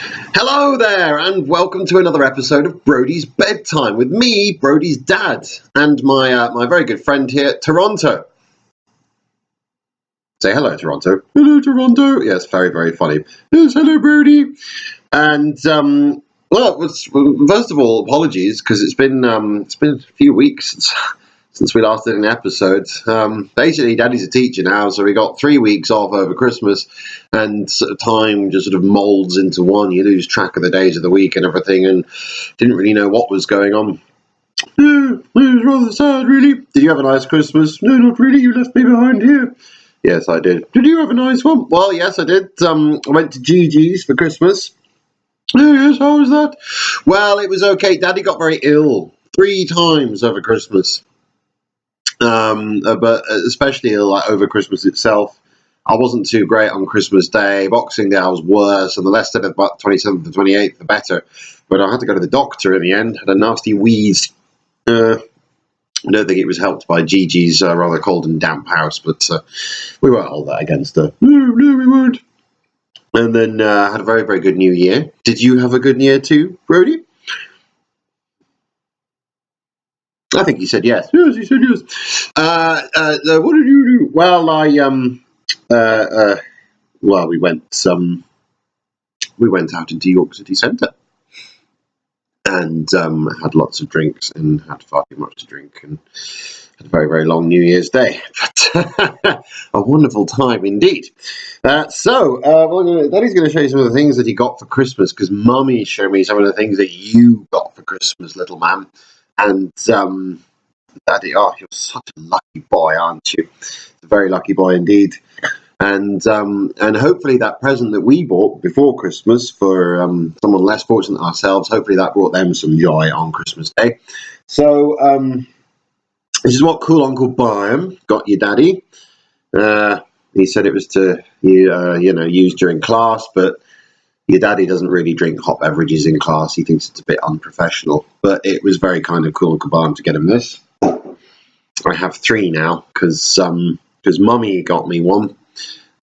Hello there, and welcome to another episode of Brodie's Bedtime with me, Brodie's dad, and my very good friend here, Toronto. Say hello, Toronto. Hello, Toronto. Yes, very, very funny. Yes, hello, Brodie. And first of all, apologies because it's been a few weeks since we last did an episode. Basically, Daddy's a teacher now, so we got 3 weeks off over Christmas, and time just sort of molds into one. You lose track of the days of the week and everything, and didn't really know what was going on. Yeah, it was rather sad, really. Did you have a nice Christmas? No, not really. You left me behind here. Yes, I did. Did you have a nice one? Well, yes, I did. I went to Gigi's for Christmas. Oh, yes, how was that? Well, it was okay. Daddy got very ill 3 times over Christmas. But especially like over Christmas itself. I wasn't too great on Christmas Day. Boxing Day I was worse, and the less said about 27th and 28th, the better. But I had to go to the doctor in the end. Had a nasty wheeze. I don't think it was helped by Gigi's rather cold and damp house, but we won't hold that against her. No, we won't. And then had a very, very good New Year. Did you have a good year too, Brodie? I think he said yes. Yes, he said yes. What did you do? Well, we went out into York City Centre and had lots of drinks and had far too much to drink and had a very, very long New Year's Day. But a wonderful time indeed. Daddy's going to show you some of the things that he got for Christmas, because Mummy showed me some of the things that you got for Christmas, little man. And Daddy, you're such a lucky boy, aren't you? A very lucky boy indeed. And hopefully that present that we bought before Christmas for someone less fortunate than ourselves, hopefully that brought them some joy on Christmas Day. So this is what Cool Uncle Brian got you, Daddy. He said it was to use during class, but your daddy doesn't really drink hot beverages in class. He thinks it's a bit unprofessional. But it was very kind of Cool Uncle Brian to get him this. I have 3 now because Mummy got me one,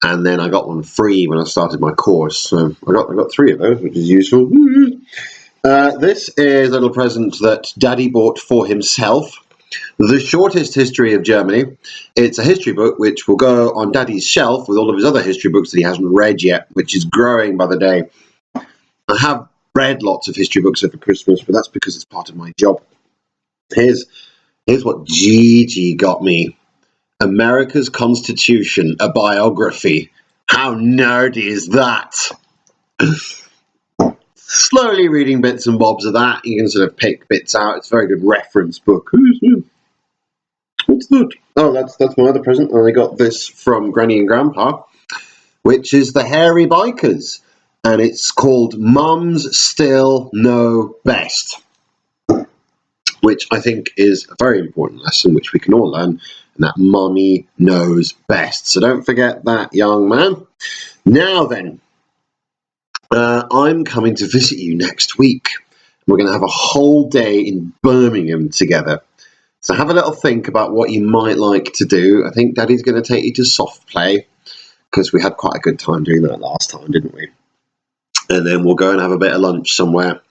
and then I got one free when I started my course. So I got 3 of those, which is useful. This is a little present that Daddy bought for himself. The Shortest History of Germany. It's a history book which will go on Daddy's shelf with all of his other history books that he hasn't read yet, which is growing by the day. I have read lots of history books over Christmas, but that's because it's part of my job. Here's what Gigi got me. America's Constitution, a biography. How nerdy is that? Slowly reading bits and bobs of that. You can sort of pick bits out. It's a very good reference book. What's that? Oh, that's my other present. I got this from Granny and Grandpa, which is the Hairy Bikers. And it's called Mums Still Know Best, which I think is a very important lesson which we can all learn, and that Mummy knows best. So don't forget that, young man. Now then, I'm coming to visit you next week. We're going to have a whole day in Birmingham together. So have a little think about what you might like to do. I think Daddy's going to take you to soft play, because we had quite a good time doing that last time, didn't we? And then we'll go and have a bit of lunch somewhere.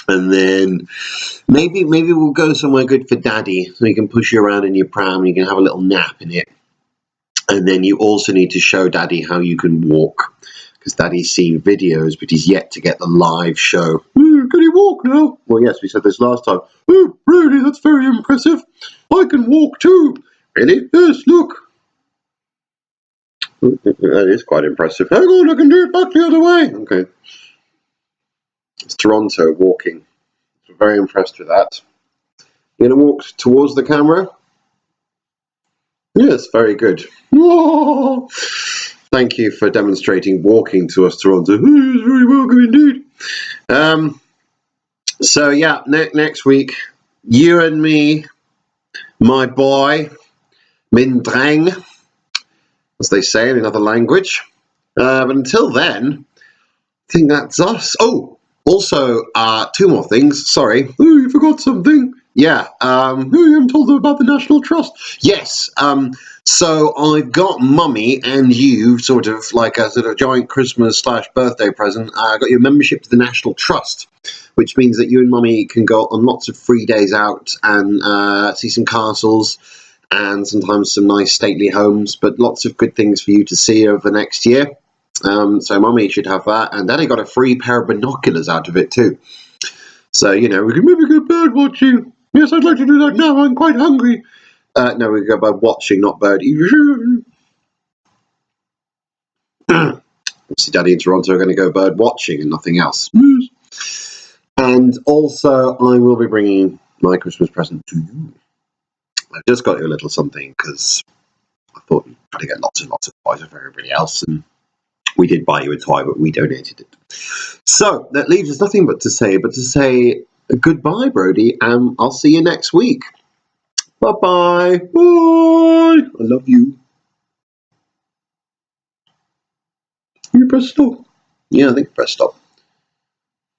And then maybe we'll go somewhere good for Daddy, so he can push you around in your pram and you can have a little nap in it. And then you also need to show Daddy how you can walk, because Daddy's seen videos, but he's yet to get the live show. Can he walk now? Well, yes, we said this last time. Oh, really? That's very impressive. I can walk too. Really? Yes, look. That is quite impressive. Hang on, I can do it back the other way. Okay. It's Toronto walking. I'm very impressed with that. You're going to walk towards the camera? Yes, very good. Oh, thank you for demonstrating walking to us, Toronto. You're very welcome indeed. So yeah, next week, you and me, my boy, Min Drang, as they say in another language. But until then, I think that's us. Oh, also, 2 more things. Sorry. Oh, you forgot something. Yeah. You haven't told them about the National Trust. Yes. So I've got Mummy and you sort of like a sort of giant Christmas / birthday present. I got your membership to the National Trust, which means that you and Mummy can go on lots of free days out and see some castles and sometimes some nice stately homes, but lots of good things for you to see over the next year. So Mummy should have that, and Daddy got a free pair of binoculars out of it too. So, we can maybe go bird watching. Yes, I'd like to do that now. I'm quite hungry. No, we go bird watching, not bird. Obviously, Daddy in Toronto are going to go bird watching and nothing else. And also, I will be bringing my Christmas present to you. I've just got you a little something because I thought you'd try to get lots and lots of toys for everybody else, and we did buy you a toy, but we donated it. So that leaves us nothing but to say goodbye, Brodie, and I'll see you next week. Bye-bye. Bye. I love you. You press stop. Yeah, I think press stop.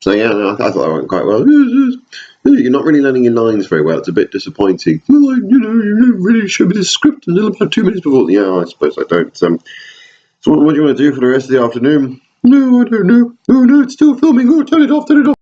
So yeah, I thought that went quite well. You're not really learning your lines very well. It's a bit disappointing. Well, you really show me the script until about 2 minutes before. Yeah, I suppose I don't. So what do you want to do for the rest of the afternoon? No, I don't know. Oh no, it's still filming. Oh, turn it off.